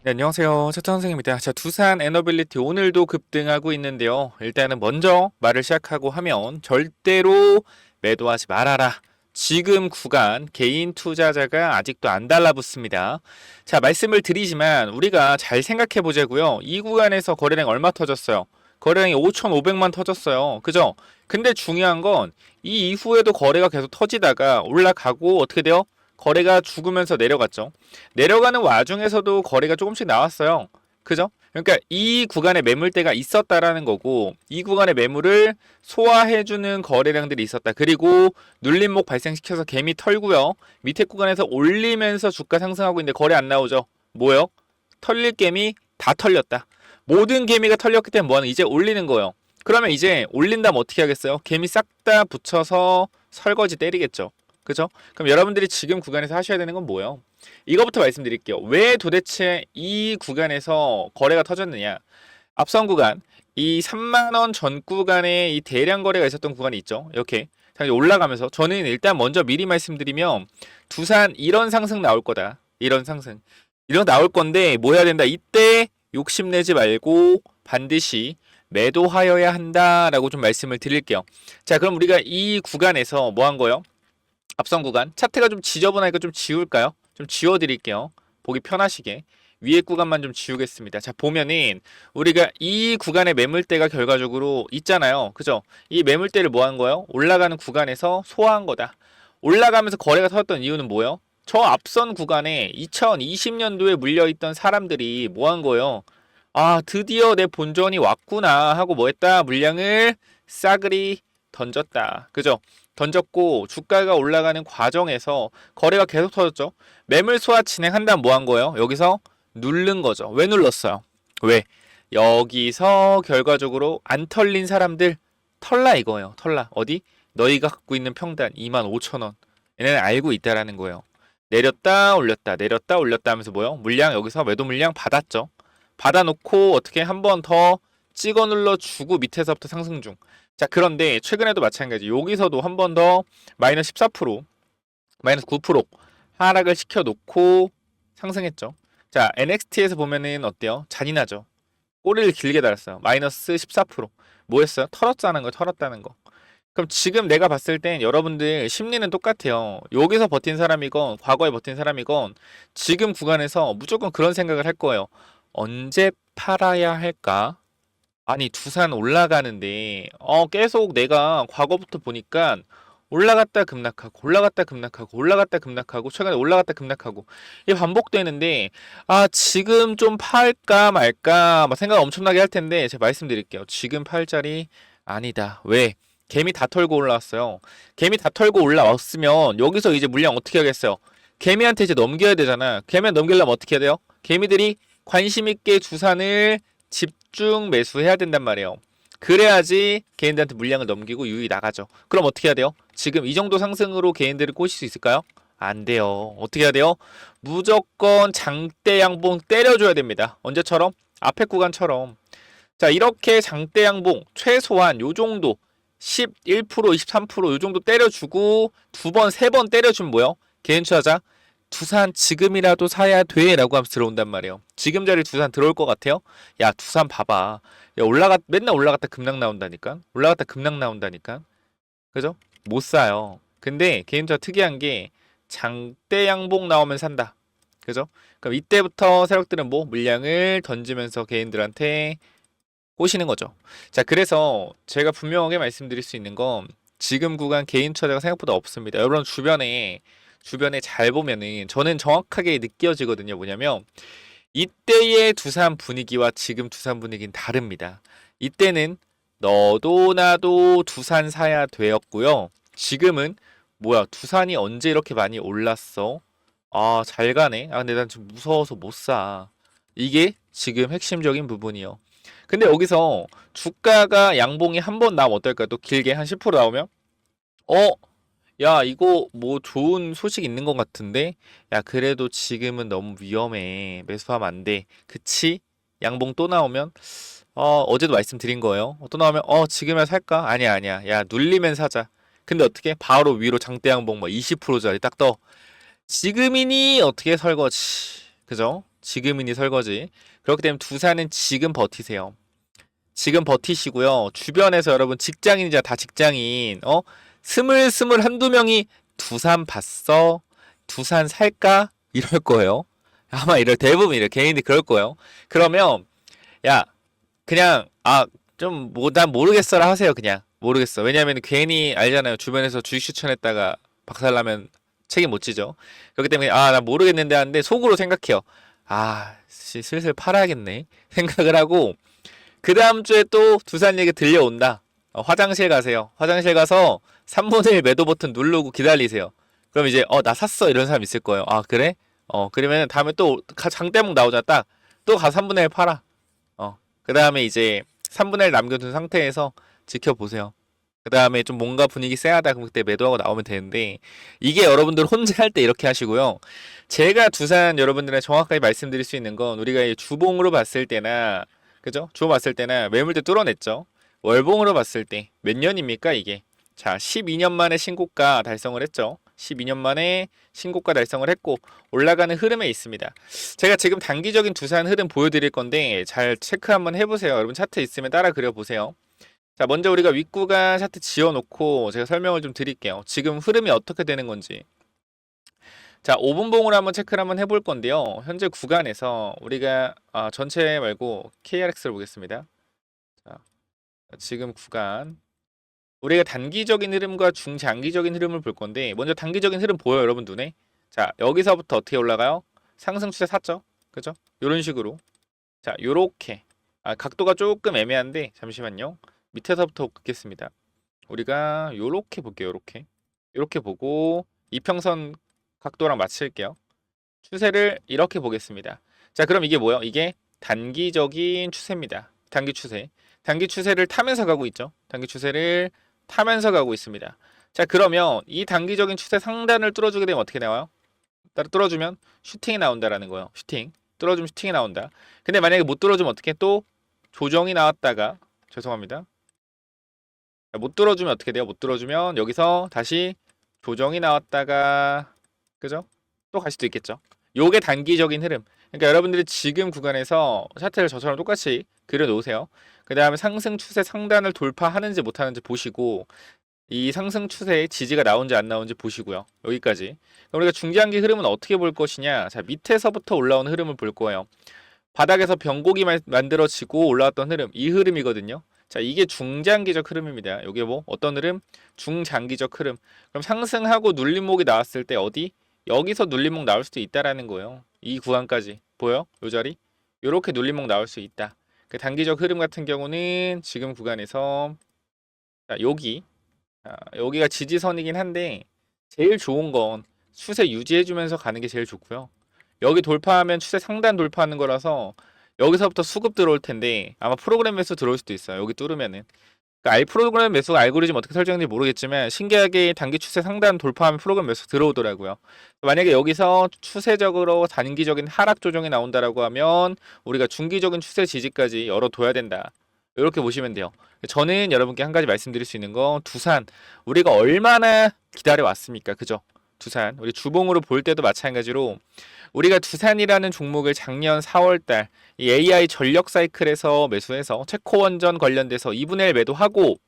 네, 안녕하세요. 차천 선생님입니다. 자, 두산 에너빌리티 오늘도 급등하고 있는데요. 일단은 먼저 말을 시작하고 하면 절대로 매도하지 말아라. 지금 구간 개인 투자자가 아직도 안 달라붙습니다. 자, 말씀을 드리지만 우리가 잘 생각해 보자고요. 이 구간에서 거래량 얼마 터졌어요? 거래량이 5,500만 터졌어요. 그죠? 근데 중요한 건 이 이후에도 거래가 계속 터지다가 올라가고 어떻게 돼요? 거래가 죽으면서 내려갔죠. 내려가는 와중에서도 거래가 조금씩 나왔어요. 그죠? 그러니까 이 구간에 매물대가 있었다라는 거고 이 구간의 매물을 소화해주는 거래량들이 있었다. 그리고 눌림목 발생시켜서 개미 털고요. 밑에 구간에서 올리면서 주가 상승하고 있는데 거래 안 나오죠. 뭐요? 털릴 개미 다 털렸다. 모든 개미가 털렸기 때문에 뭐하는 이제 올리는 거예요. 그러면 이제 올린다면 어떻게 하겠어요? 개미 싹 다 붙여서 설거지 때리겠죠. 그죠? 그럼 여러분들이 지금 구간에서 하셔야 되는 건 뭐예요? 이거부터 말씀드릴게요. 왜 도대체 이 구간에서 거래가 터졌느냐? 앞선 구간, 이 3만 원 전 구간에 이 대량 거래가 있었던 구간이 있죠. 이렇게 올라가면서 저는 일단 먼저 미리 말씀드리면 두산 이런 상승 나올 거다. 이런 상승. 이런 나올 건데 뭐 해야 된다? 이때 욕심내지 말고 반드시 매도하여야 한다라고 좀 말씀을 드릴게요. 자, 그럼 우리가 이 구간에서 뭐 한 거예요? 앞선 구간 차트가 좀 지저분하니까 좀 지울까요? 좀 지워드릴게요. 보기 편하시게 위에 구간만 좀 지우겠습니다. 자, 보면은 우리가 이 구간의 매물대가 결과적으로 있잖아요. 그죠? 이 매물대를 뭐 한 거예요? 올라가는 구간에서 소화한 거다. 올라가면서 거래가 터졌던 이유는 뭐예요? 저 앞선 구간에 2020년도에 물려있던 사람들이 뭐 한 거예요? 아, 드디어 내 본전이 왔구나 하고 뭐 했다? 물량을 싸그리 던졌다. 그죠? 던졌고 주가가 올라가는 과정에서 거래가 계속 터졌죠. 매물 소화 진행한다면 뭐 한 거예요? 여기서 누른 거죠. 왜 눌렀어요? 왜? 여기서 결과적으로 안 털린 사람들 털라 이거예요. 털라. 어디? 너희가 갖고 있는 평단 25,000원. 얘네는 알고 있다라는 거예요. 내렸다 올렸다 내렸다 올렸다 하면서 뭐요? 물량 여기서 매도 물량 받았죠. 받아놓고 어떻게 한 번 더 찍어 눌러주고 밑에서부터 상승 중. 자, 그런데 최근에도 마찬가지. 여기서도 한 번 더 마이너스 14%, 마이너스 9% 하락을 시켜놓고 상승했죠. 자, NXT에서 보면은 어때요? 잔인하죠. 꼬리를 길게 달았어요. 마이너스 14%. 뭐 했어요? 털었다는 거, 털었다는 거. 그럼 지금 내가 봤을 땐 여러분들 심리는 똑같아요. 여기서 버틴 사람이건 과거에 버틴 사람이건 지금 구간에서 무조건 그런 생각을 할 거예요. 언제 팔아야 할까? 아니, 두산 올라가는데 계속 내가 과거부터 보니까 올라갔다 급락하고 올라갔다 급락하고 올라갔다 급락하고 최근에 올라갔다 급락하고 이게 반복되는데 지금 좀 팔까 말까 막 생각 엄청나게 할 텐데 제가 말씀드릴게요. 지금 팔 자리 아니다. 왜? 개미 다 털고 올라왔어요. 개미 다 털고 올라왔으면 여기서 이제 물량 어떻게 하겠어요? 개미한테 이제 넘겨야 되잖아. 개미한테 넘기려면 어떻게 해야 돼요? 개미들이 관심 있게 두산을 집중 매수해야 된단 말이에요. 그래야지 개인들한테 물량을 넘기고 유입이 나가죠. 그럼 어떻게 해야 돼요? 지금 이 정도 상승으로 개인들을 꼬실 수 있을까요? 안 돼요. 어떻게 해야 돼요? 무조건 장대 양봉 때려줘야 됩니다. 언제처럼? 앞에 구간처럼. 자, 이렇게 장대 양봉 최소한 요 정도 11%, 23%요 정도 때려주고 두 번, 세 번 때려주면 뭐요? 개인 투자자 두산 지금이라도 사야 돼 라고 하면서 들어온단 말이에요. 지금 자리 두산 들어올 것 같아요? 야, 두산 봐봐. 야, 맨날 올라갔다 급락 나온다니까? 올라갔다 급락 나온다니까? 그죠? 못 사요. 근데 개인 투자 특이한 게 장대 양봉 나오면 산다. 그죠? 그럼 이때부터 세력들은 뭐 물량을 던지면서 개인들한테 꼬시는 거죠. 자, 그래서 제가 분명하게 말씀드릴 수 있는 건 지금 구간 개인 투자자가 생각보다 없습니다. 여러분 주변에 잘 보면은 저는 정확하게 느껴지거든요. 뭐냐면 이때의 두산 분위기와 지금 두산 분위기는 다릅니다. 이때는 너도 나도 두산 사야 되었고요. 지금은 뭐야? 두산이 언제 이렇게 많이 올랐어? 잘 가네. 근데 난 좀 무서워서 못 사. 이게 지금 핵심적인 부분이요. 근데 여기서 주가가 양봉이 한 번 나오면 어떨까요? 또 길게 한 10% 나오면? 어? 야, 이거 뭐 좋은 소식 있는 것 같은데? 야, 그래도 지금은 너무 위험해. 매수하면 안 돼. 그치? 양봉 또 나오면? 어제도 말씀드린 거예요. 또 나오면, 지금이야 살까? 아니야, 아니야. 야, 눌리면 사자. 근데 어떻게? 바로 위로 장대 양봉 뭐 20%짜리 딱 떠. 지금이니? 어떻게 설거지? 그죠? 지금이니 설거지. 그렇기 때문에 두산은 지금 버티세요. 지금 버티시고요. 주변에서 여러분 직장인이자 다 직장인, 스물스물 한두 명이 두산 봤어? 두산 살까? 이럴 거예요. 아마 대부분 이럴 개인들이 그럴 거예요. 그러면, 야, 그냥, 난 모르겠어라 하세요, 그냥. 모르겠어. 왜냐면 괜히 알잖아요. 주변에서 주식 추천했다가 박살나면 책임 못 지죠. 그렇기 때문에, 나 모르겠는데 하는데 속으로 생각해요. 슬슬 팔아야겠네. 생각을 하고, 그 다음 주에 또 두산 얘기 들려온다. 화장실 가세요. 화장실 가서 3분의 1 매도 버튼 누르고 기다리세요. 그럼 이제 나 샀어 이런 사람 있을 거예요. 그래? 그러면 다음에 또 장대목 나오자 딱 또 가서 3분의 1 팔아. 그 다음에 이제 3분의 1 남겨둔 상태에서 지켜보세요. 그 다음에 좀 뭔가 분위기 쎄하다 그럼 그때 매도하고 나오면 되는데 이게 여러분들 혼자 할 때 이렇게 하시고요. 제가 두산 여러분들한테 정확하게 말씀드릴 수 있는 건 우리가 주봉으로 봤을 때나 그죠? 주어 봤을 때나 매물대 뚫어냈죠. 월봉으로 봤을 때 몇 년입니까 이게? 자, 12년 만에 신고가 달성을 했죠. 12년 만에 신고가 달성을 했고 올라가는 흐름에 있습니다. 제가 지금 단기적인 두산 흐름 보여드릴 건데 잘 체크 한번 해보세요. 여러분 차트 있으면 따라 그려보세요. 자, 먼저 우리가 윗구간 차트 지어놓고 제가 설명을 좀 드릴게요. 지금 흐름이 어떻게 되는 건지. 자, 5분봉으로 한번 체크를 한번 해볼 건데요. 현재 구간에서 우리가 전체 말고 KRX를 보겠습니다. 자, 지금 구간 우리가 단기적인 흐름과 중장기적인 흐름을 볼 건데 먼저 단기적인 흐름 보여요, 여러분 눈에? 자, 여기서부터 어떻게 올라가요? 상승 추세 샀죠? 그죠? 요런 식으로. 자, 요렇게. 각도가 조금 애매한데 잠시만요. 밑에서부터 긋겠습니다. 우리가 요렇게 볼게요, 요렇게. 요렇게 보고 이평선 각도랑 맞출게요. 추세를 이렇게 보겠습니다. 자, 그럼 이게 뭐예요? 이게 단기적인 추세입니다. 단기 추세. 단기 추세를 타면서 가고 있죠. 단기 추세를 타면서 가고 있습니다. 자, 그러면 이 단기적인 추세 상단을 뚫어주게 되면 어떻게 나와요? 뚫어주면 슈팅이 나온다라는 거예요. 슈팅. 뚫어주면 슈팅이 나온다. 근데 만약에 못 뚫어주면 어떻게 또 조정이 나왔다가 죄송합니다. 못 뚫어주면 어떻게 돼요? 못 뚫어주면 여기서 다시 조정이 나왔다가 그죠? 또 갈 수도 있겠죠. 요게 단기적인 흐름. 그러니까 여러분들이 지금 구간에서 차트를 저처럼 똑같이 그려놓으세요. 그 다음에 상승 추세 상단을 돌파하는지 못하는지 보시고 이 상승 추세의 지지가 나온지 안 나온지 보시고요. 여기까지. 그럼 우리가 중장기 흐름은 어떻게 볼 것이냐. 자, 밑에서부터 올라오는 흐름을 볼 거예요. 바닥에서 변곡이 만들어지고 올라왔던 흐름. 이 흐름이거든요. 자, 이게 중장기적 흐름입니다. 이게 뭐 어떤 흐름? 중장기적 흐름. 그럼 상승하고 눌림목이 나왔을 때 어디? 여기서 눌림목 나올 수도 있다라는 거예요. 이 구간까지 보여? 요 자리? 요렇게 눌림목 나올 수 있다. 그 단기적 흐름 같은 경우는 지금 구간에서 자, 여기가 지지선이긴 한데 제일 좋은 건 추세 유지해주면서 가는 게 제일 좋고요. 여기 돌파하면 추세 상단 돌파하는 거라서 여기서부터 수급 들어올 텐데 아마 프로그램 매수 들어올 수도 있어요. 여기 뚫으면은. 그러니까 프로그램 매수 알고리즘 어떻게 설정인지 모르겠지만 신기하게 단기 추세 상단 돌파하면 프로그램 매수 들어오더라고요. 만약에 여기서 추세적으로 단기적인 하락 조정이 나온다라고 하면 우리가 중기적인 추세 지지까지 열어둬야 된다. 이렇게 보시면 돼요. 저는 여러분께 한 가지 말씀드릴 수 있는 건 두산 우리가 얼마나 기다려 왔습니까? 그죠? 두산 우리 주봉으로 볼 때도 마찬가지로 우리가 두산이라는 종목을 작년 4월달 이 AI 전력 사이클에서 매수해서 체코원전 관련돼서 2분의 1 매도하고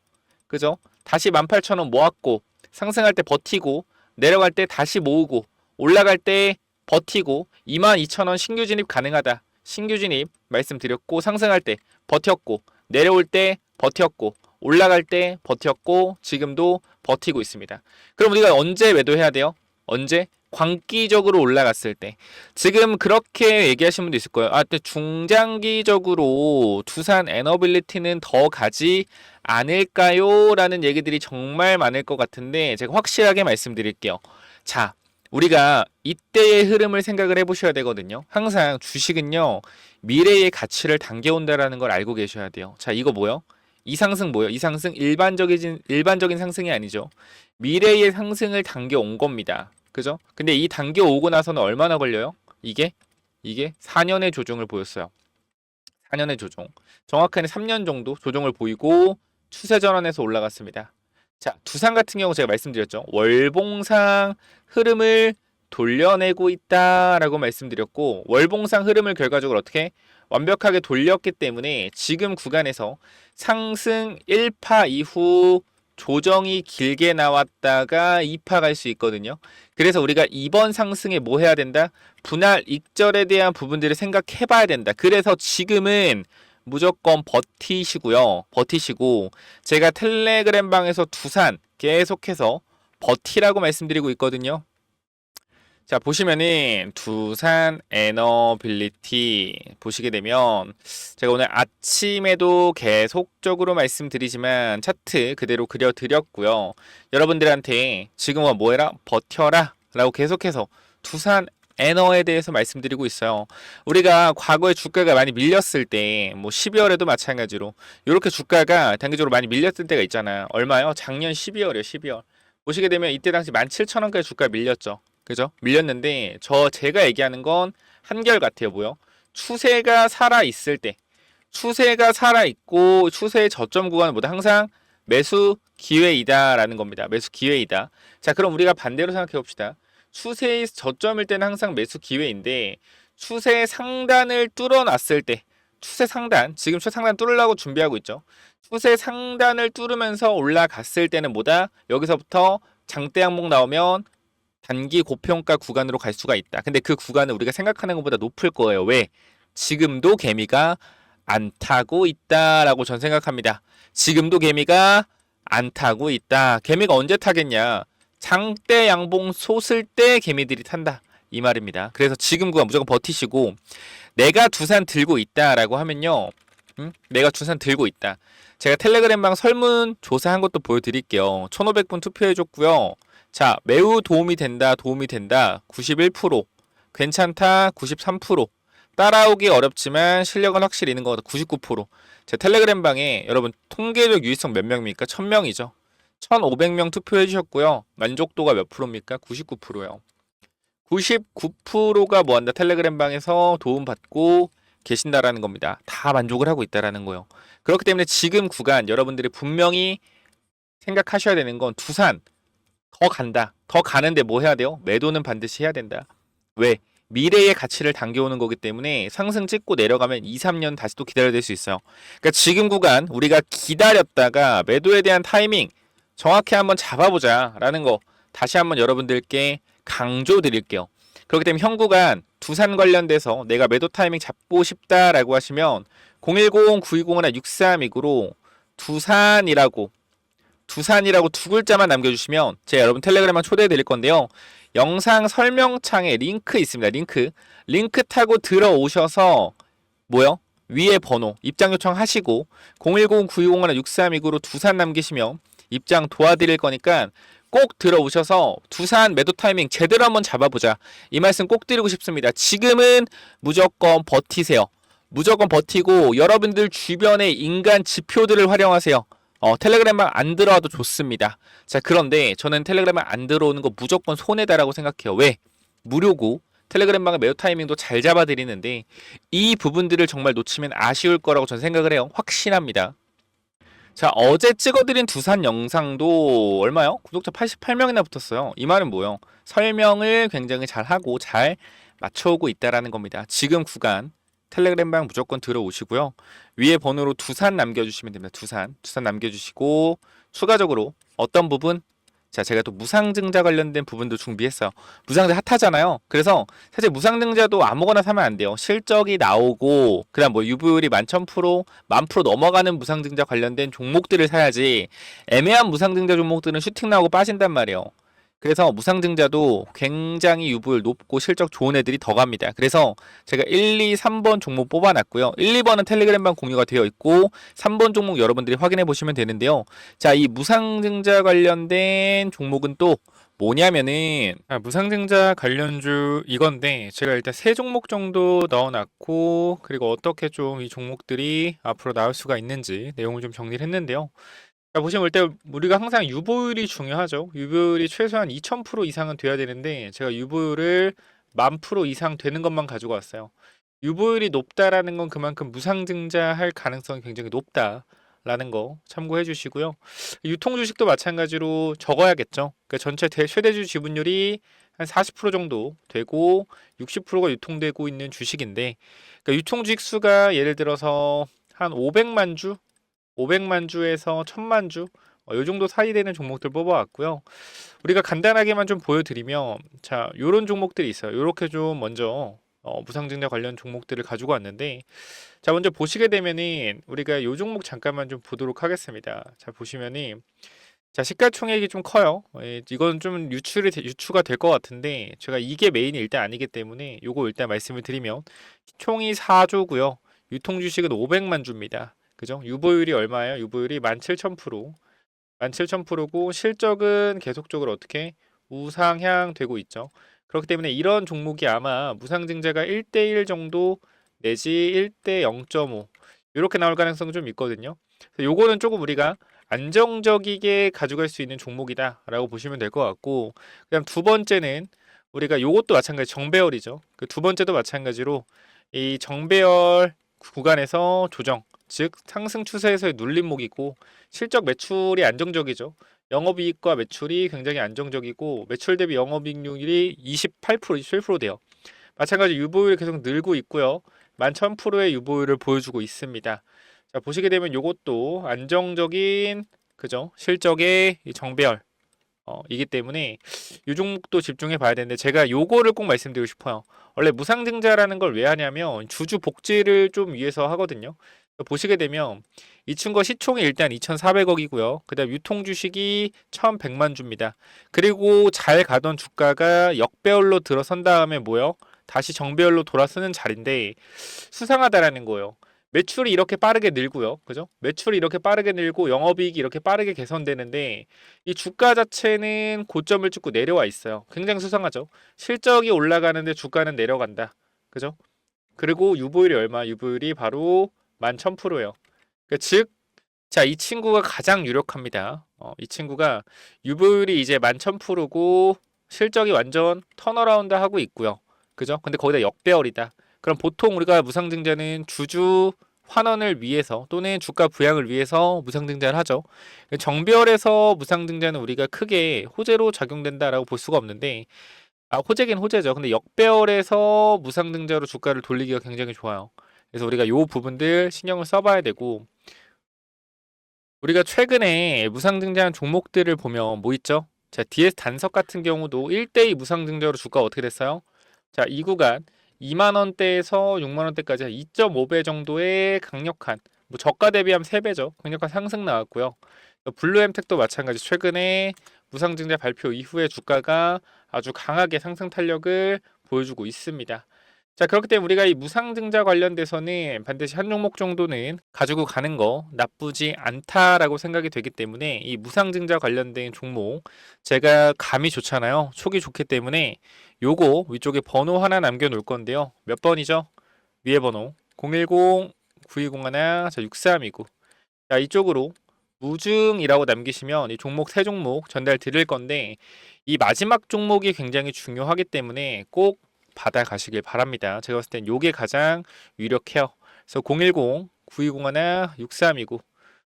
그죠? 다시 18,000원 모았고 상승할 때 버티고 내려갈 때 다시 모으고 올라갈 때 버티고 22,000원 신규 진입 가능하다. 신규 진입 말씀드렸고 상승할 때 버텼고 내려올 때 버텼고 올라갈 때 버텼고 지금도 버티고 있습니다. 그럼 우리가 언제 매도해야 돼요? 언제? 광기적으로 올라갔을 때. 지금 그렇게 얘기하시는 분도 있을 거예요. 근데 중장기적으로 두산 에너빌리티는 더 가지 않을까요? 라는 얘기들이 정말 많을 것 같은데 제가 확실하게 말씀드릴게요. 자, 우리가 이때의 흐름을 생각을 해보셔야 되거든요. 항상 주식은요. 미래의 가치를 당겨온다라는 걸 알고 계셔야 돼요. 자, 이거 뭐요? 이 상승 뭐예요? 이 상승 일반적인 상승이 아니죠. 미래의 상승을 당겨온 겁니다. 그죠? 근데 이 당겨오고 나서는 얼마나 걸려요? 이게 4년의 조정을 보였어요. 4년의 조정. 정확하게 3년 정도 조정을 보이고 추세 전환해서 올라갔습니다. 자, 두산 같은 경우 제가 말씀드렸죠. 월봉상 흐름을 돌려내고 있다라고 말씀드렸고 월봉상 흐름을 결과적으로 어떻게 완벽하게 돌렸기 때문에 지금 구간에서 상승 1파 이후 조정이 길게 나왔다가 2파 갈 수 있거든요. 그래서 우리가 이번 상승에 뭐 해야 된다? 분할 익절에 대한 부분들을 생각해 봐야 된다. 그래서 지금은 무조건 버티시고요. 버티시고 제가 텔레그램 방에서 두산 계속해서 버티라고 말씀드리고 있거든요. 자, 보시면은 두산 에너빌리티 보시게 되면 제가 오늘 아침에도 계속적으로 말씀드리지만 차트 그대로 그려드렸고요. 여러분들한테 지금은 뭐해라? 버텨라 라고 계속해서 두산 에너에 대해서 말씀드리고 있어요. 우리가 과거에 주가가 많이 밀렸을 때 뭐 12월에도 마찬가지로 이렇게 주가가 단기적으로 많이 밀렸을 때가 있잖아요. 얼마요? 작년 12월이요. 12월. 보시게 되면 이때 당시 17,000원까지 주가 밀렸죠. 그죠? 밀렸는데 제가 얘기하는 건 한결같아요. 뭐요? 추세가 살아 있을 때, 추세가 살아 있고 추세의 저점 구간은 뭐다? 항상 매수 기회이다라는 겁니다. 매수 기회이다. 자, 그럼 우리가 반대로 생각해 봅시다. 추세의 저점일 때는 항상 매수 기회인데 추세 상단을 뚫어놨을 때, 추세 상단, 지금 추세 상단 뚫으려고 준비하고 있죠. 추세 상단을 뚫으면서 올라갔을 때는 뭐다? 여기서부터 장대 항목 나오면 단기 고평가 구간으로 갈 수가 있다. 근데 그 구간은 우리가 생각하는 것보다 높을 거예요. 왜? 지금도 개미가 안 타고 있다라고 전 생각합니다. 지금도 개미가 안 타고 있다. 개미가 언제 타겠냐? 장대 양봉 솟을 때 개미들이 탄다. 이 말입니다. 그래서 지금 구간 무조건 버티시고 내가 두산 들고 있다라고 하면요. 내가 두산 들고 있다. 제가 텔레그램방 설문 조사한 것도 보여드릴게요. 1,500분 투표해줬고요. 자, 매우 도움이 된다, 91%, 괜찮다, 93%, 따라오기 어렵지만 실력은 확실히 있는 것 같다, 99%. 제 텔레그램 방에 여러분 통계적 유의성 몇 명입니까? 1,000명이죠. 1,500명 투표해 주셨고요. 만족도가 몇 프로입니까? 99%요. 99%가 뭐한다? 텔레그램 방에서 도움받고 계신다라는 겁니다. 다 만족을 하고 있다라는 거예요. 그렇기 때문에 지금 구간 여러분들이 분명히 생각하셔야 되는 건 두산 더 간다. 더 가는데 뭐 해야 돼요? 매도는 반드시 해야 된다. 왜? 미래의 가치를 당겨오는 거기 때문에 상승 찍고 내려가면 2, 3년 다시 또 기다려야 될 수 있어요. 그러니까 지금 구간 우리가 기다렸다가 매도에 대한 타이밍 정확히 한번 잡아보자 라는 거 다시 한번 여러분들께 강조 드릴게요. 그렇기 때문에 현 구간 두산 관련돼서 내가 매도 타이밍 잡고 싶다라고 하시면 010-9201-6329로 두산이라고 두 글자만 남겨주시면 제가 여러분 텔레그램만 초대해 드릴 건데요. 영상 설명창에 링크 있습니다. 링크 타고 들어오셔서 뭐요? 위에 번호 입장 요청하시고 010-9201-6329로 두산 남기시면 입장 도와드릴 거니까 꼭 들어오셔서 두산 매도 타이밍 제대로 한번 잡아보자. 이 말씀 꼭 드리고 싶습니다. 지금은 무조건 버티세요. 무조건 버티고 여러분들 주변의 인간 지표들을 활용하세요. 텔레그램만 안 들어와도 좋습니다. 자, 그런데 저는 텔레그램만 안 들어오는 거 무조건 손해다라고 생각해요. 왜? 무료고 텔레그램방의 매도 타이밍도 잘 잡아드리는데 이 부분들을 정말 놓치면 아쉬울 거라고 저는 생각을 해요. 확신합니다. 자, 어제 찍어드린 두산 영상도 얼마요? 구독자 88명이나 붙었어요. 이 말은 뭐예요? 설명을 굉장히 잘하고 잘 맞춰오고 있다라는 겁니다. 지금 구간 텔레그램방 무조건 들어오시고요. 위에 번호로 두산 남겨주시면 됩니다. 두산 남겨주시고 추가적으로 어떤 부분? 자, 제가 또 무상증자 관련된 부분도 준비했어요. 무상증자 핫하잖아요. 그래서 사실 무상증자도 아무거나 사면 안 돼요. 실적이 나오고 그다음 뭐 유보율이 11,000%, 10,000% 넘어가는 무상증자 관련된 종목들을 사야지 애매한 무상증자 종목들은 슈팅 나오고 빠진단 말이에요. 그래서 무상증자도 굉장히 유보율 높고 실적 좋은 애들이 더 갑니다. 그래서 제가 1, 2, 3번 종목 뽑아놨고요. 1, 2번은 텔레그램방 공유가 되어 있고 3번 종목 여러분들이 확인해 보시면 되는데요. 자, 이 무상증자 관련된 종목은 또 뭐냐면은 무상증자 관련주 이건데 제가 일단 세 종목 정도 넣어놨고 그리고 어떻게 좀 이 종목들이 앞으로 나올 수가 있는지 내용을 좀 정리를 했는데요. 자, 보시면 일단 우리가 항상 유보율이 중요하죠. 유보율이 최소한 2000% 이상은 돼야 되는데 제가 유보율을 10,000% 이상 되는 것만 가지고 왔어요. 유보율이 높다라는 건 그만큼 무상증자할 가능성이 굉장히 높다 라는 거 참고해 주시고요. 유통 주식도 마찬가지로 적어야겠죠. 그러니까 전체 최대주 지분율이 한 40% 정도 되고 60%가 유통되고 있는 주식인데, 그러니까 유통 주식 수가 예를 들어서 한 500만 주, 500만 주에서 1000만 주, 요 정도 사이 되는 종목들 뽑아왔고요. 우리가 간단하게만 좀 보여드리면, 자, 요런 종목들이 있어요. 요렇게 좀 먼저 무상증자 관련 종목들을 가지고 왔는데, 자, 먼저 보시게 되면은 우리가 요 종목 잠깐만 좀 보도록 하겠습니다. 자, 보시면은 자, 시가총액이 좀 커요. 이건 좀 유추가 될 것 같은데, 제가 이게 메인이 일단 아니기 때문에 요거 일단 말씀을 드리면, 총이 4조고요. 유통 주식은 500만 주입니다. 그죠? 유보율이 얼마예요? 유보율이 17,000%. 17,000%고 실적은 계속적으로 어떻게 우상향 되고 있죠. 그렇기 때문에 이런 종목이 아마 무상증자가 1대1 정도 내지 1대 0.5 이렇게 나올 가능성이 좀 있거든요. 그래서 요거는 조금 우리가 안정적이게 가져갈 수 있는 종목이다라고 보시면 될 것 같고, 그다음 두 번째는 우리가 요것도 마찬가지 정배열이죠. 그 두 번째도 마찬가지로 이 정배열 구간에서 조정, 즉 상승 추세에서의 눌림목이고, 실적 매출이 안정적이죠. 영업이익과 매출이 굉장히 안정적이고, 매출 대비 영업이익률이 28%, 27% 돼요. 마찬가지 유보율이 계속 늘고 있고요. 11,000%의 유보율을 보여주고 있습니다. 자, 보시게 되면 이것도 안정적인 그죠? 실적의 정배열 이기 때문에 이 종목도 집중해 봐야 되는데, 제가 요거를 꼭 말씀드리고 싶어요. 원래 무상증자라는 걸 왜 하냐면 주주 복지를 좀 위해서 하거든요. 보시게 되면 이 친구가 시총이 일단 2,400억이고요. 그다음 유통 주식이 1,100만 주입니다. 그리고 잘 가던 주가가 역배열로 들어선 다음에 뭐요? 다시 정배열로 돌아서는 자리인데, 수상하다라는 거예요. 매출이 이렇게 빠르게 늘고요. 그죠? 매출이 이렇게 빠르게 늘고 영업이익이 이렇게 빠르게 개선되는데, 이 주가 자체는 고점을 찍고 내려와 있어요. 굉장히 수상하죠. 실적이 올라가는데 주가는 내려간다. 그죠? 그리고 유보율이 얼마? 유보율이 바로 11,000%예요. 즉, 자, 이 친구가 가장 유력합니다. 이 친구가 유보율이 이제 11,000%고 실적이 완전 턴어라운드 하고 있고요. 그죠? 근데 거기다 역배열이다. 그럼 보통 우리가 무상증자는 주주 환원을 위해서 또는 주가 부양을 위해서 무상증자를 하죠. 정배열에서 무상증자는 우리가 크게 호재로 작용된다라고 볼 수가 없는데, 호재긴 호재죠. 근데 역배열에서 무상증자로 주가를 돌리기가 굉장히 좋아요. 그래서 우리가 요 부분들 신경을 써봐야 되고, 우리가 최근에 무상증자한 종목들을 보면 뭐 있죠? 자, DS 단석 같은 경우도 1대2 무상증자로 주가가 어떻게 됐어요? 자, 이 구간 2만 원대에서 6만 원대까지 2.5배 정도의 강력한, 뭐 저가 대비하면 3배죠. 강력한 상승 나왔고요. 블루엠텍도 마찬가지, 최근에 무상증자 발표 이후에 주가가 아주 강하게 상승 탄력을 보여주고 있습니다. 자, 그렇기 때문에 우리가 이 무상증자 관련돼서는 반드시 한 종목 정도는 가지고 가는 거 나쁘지 않다라고 생각이 되기 때문에, 이 무상증자 관련된 종목 제가 감이 좋잖아요. 촉이 좋기 때문에 요거 위쪽에 번호 하나 남겨 놓을 건데요. 몇 번이죠? 위에 번호 010-9201-6329. 자, 이쪽으로 무증이라고 남기시면 이 종목 세 종목 전달 드릴 건데, 이 마지막 종목이 굉장히 중요하기 때문에 꼭 받아가시길 바랍니다. 제가 봤을 땐 요게 가장 유력해요. 그래서 010-9201-6329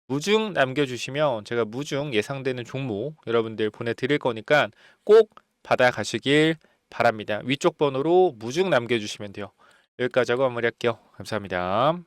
무증 남겨주시면 제가 무증 예상되는 종목 여러분들 보내드릴 거니까 꼭 받아가시길 바랍니다. 위쪽 번호로 무증 남겨주시면 돼요. 여기까지 하고 마무리할게요. 감사합니다.